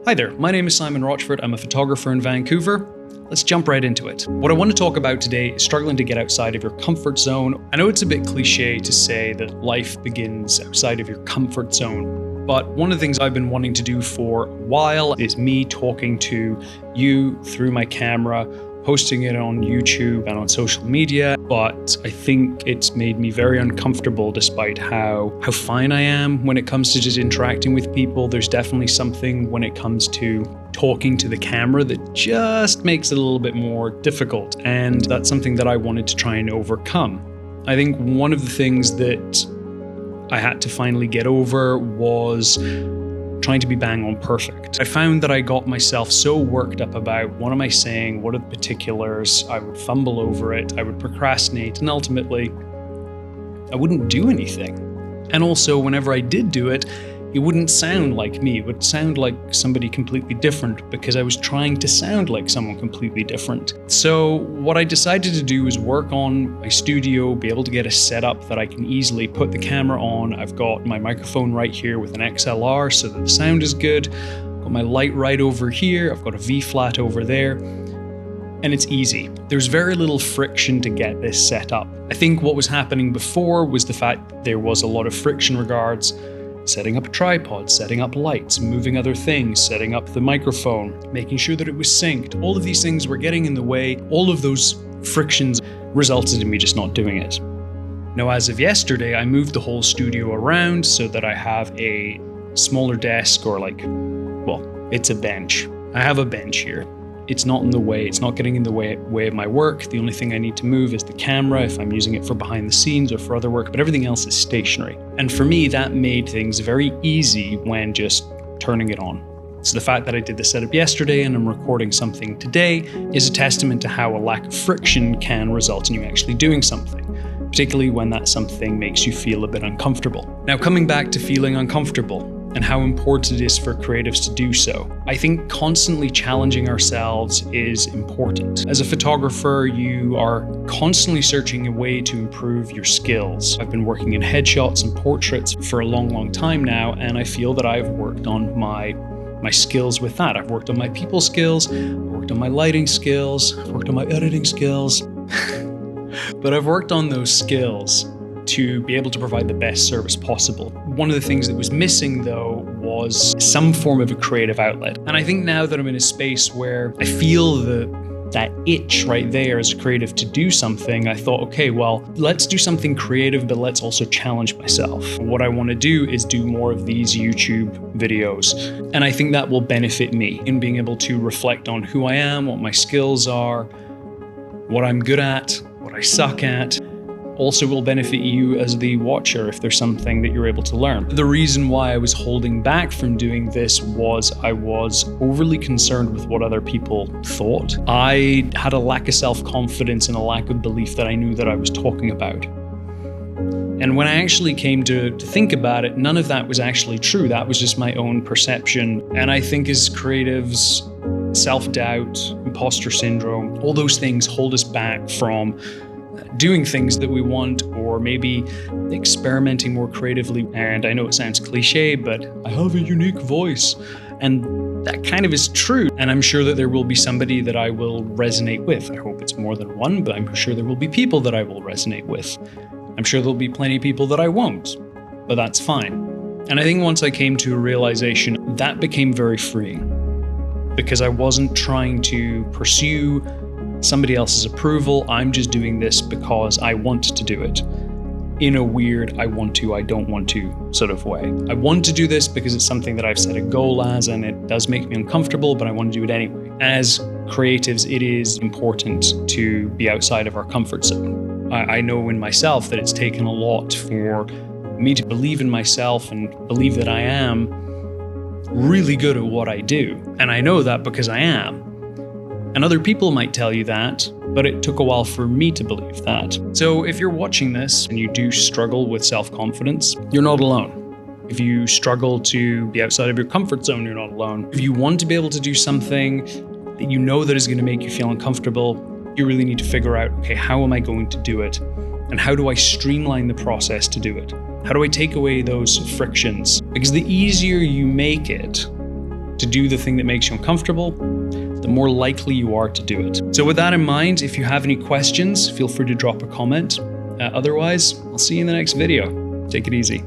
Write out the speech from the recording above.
Hi there, my name is Simon Rochfort. I'm a photographer in Vancouver. Let's jump right into it. What I want to talk about today is struggling to get outside of your comfort zone. I know it's a bit cliche to say that life begins outside of your comfort zone, but one of the things I've been wanting to do for a while is me talking to you through my camera, posting it on YouTube and on social media, but I think it's made me very uncomfortable despite how fine I am when it comes to just interacting with people. There's definitely something when it comes to talking to the camera that just makes it a little bit more difficult, and that's something that I wanted to try and overcome. I think one of the things that I had to finally get over was trying to be bang on perfect. I found that I got myself so worked up about what am I saying, what are the particulars, I would fumble over it, I would procrastinate, and ultimately I wouldn't do anything. And also whenever I did do it, it wouldn't sound like me, it would sound like somebody completely different because I was trying to sound like someone completely different. So what I decided to do is work on my studio, be able to get a setup that I can easily put the camera on. I've got my microphone right here with an XLR so that the sound is good. I've got my light right over here. I've got a V-flat over there. And it's easy. There's very little friction to get this set up. I think what was happening before was the fact that there was a lot of friction regards setting up a tripod, setting up lights, moving other things, setting up the microphone, making sure that it was synced. All of these things were getting in the way. All of those frictions resulted in me just not doing it. Now, as of yesterday, I moved the whole studio around so that I have a smaller desk or it's a bench. I have a bench here. It's not in the way, it's not getting in the way of my work. The only thing I need to move is the camera if I'm using it for behind the scenes or for other work, but everything else is stationary. And for me, that made things very easy when just turning it on. So the fact that I did the setup yesterday and I'm recording something today is a testament to how a lack of friction can result in you actually doing something, particularly when that something makes you feel a bit uncomfortable. Now, coming back to feeling uncomfortable, and how important it is for creatives to do so. I think constantly challenging ourselves is important. As a photographer, you are constantly searching a way to improve your skills. I've been working in headshots and portraits for a long time now, and I feel that I've worked on my skills with that. I've worked on my people skills, I've worked on my lighting skills, I've worked on my editing skills, but I've worked on those skills to be able to provide the best service possible. One of the things that was missing, though, was some form of a creative outlet. And I think now that I'm in a space where I feel that itch right there as a creative to do something, I thought, okay, well, let's do something creative, but let's also challenge myself. What I want to do is do more of these YouTube videos. And I think that will benefit me in being able to reflect on who I am, what my skills are, what I'm good at, what I suck at. Also will benefit you as the watcher if there's something that you're able to learn. The reason why I was holding back from doing this was I was overly concerned with what other people thought. I had a lack of self-confidence and a lack of belief that I knew that I was talking about. And when I actually came to think about it, none of that was actually true. That was just my own perception. And I think as creatives, self-doubt, imposter syndrome, all those things hold us back from doing things that we want, or maybe experimenting more creatively. And I know it sounds cliche, but I have a unique voice. And that kind of is true. And I'm sure that there will be somebody that I will resonate with. I hope it's more than one, but I'm sure there will be people that I will resonate with. I'm sure there'll be plenty of people that I won't, but that's fine. And I think once I came to a realization, that became very freeing because I wasn't trying to pursue somebody else's approval. I'm just doing this because I want to do it in a weird I want to, I don't want to sort of way. I want to do this because it's something that I've set a goal as, and it does make me uncomfortable, but I want to do it anyway. As creatives, it is important to be outside of our comfort zone. I know in myself that it's taken a lot for me to believe in myself and believe that I am really good at what I do. And I know that because I am. And other people might tell you that, but it took a while for me to believe that. So if you're watching this and you do struggle with self-confidence, you're not alone. If you struggle to be outside of your comfort zone, you're not alone. If you want to be able to do something that you know that is going to make you feel uncomfortable, you really need to figure out, okay, how am I going to do it? And how do I streamline the process to do it? How do I take away those frictions? Because the easier you make it to do the thing that makes you uncomfortable, the more likely you are to do it. So with that in mind, if you have any questions, feel free to drop a comment. Otherwise, I'll see you in the next video. Take it easy.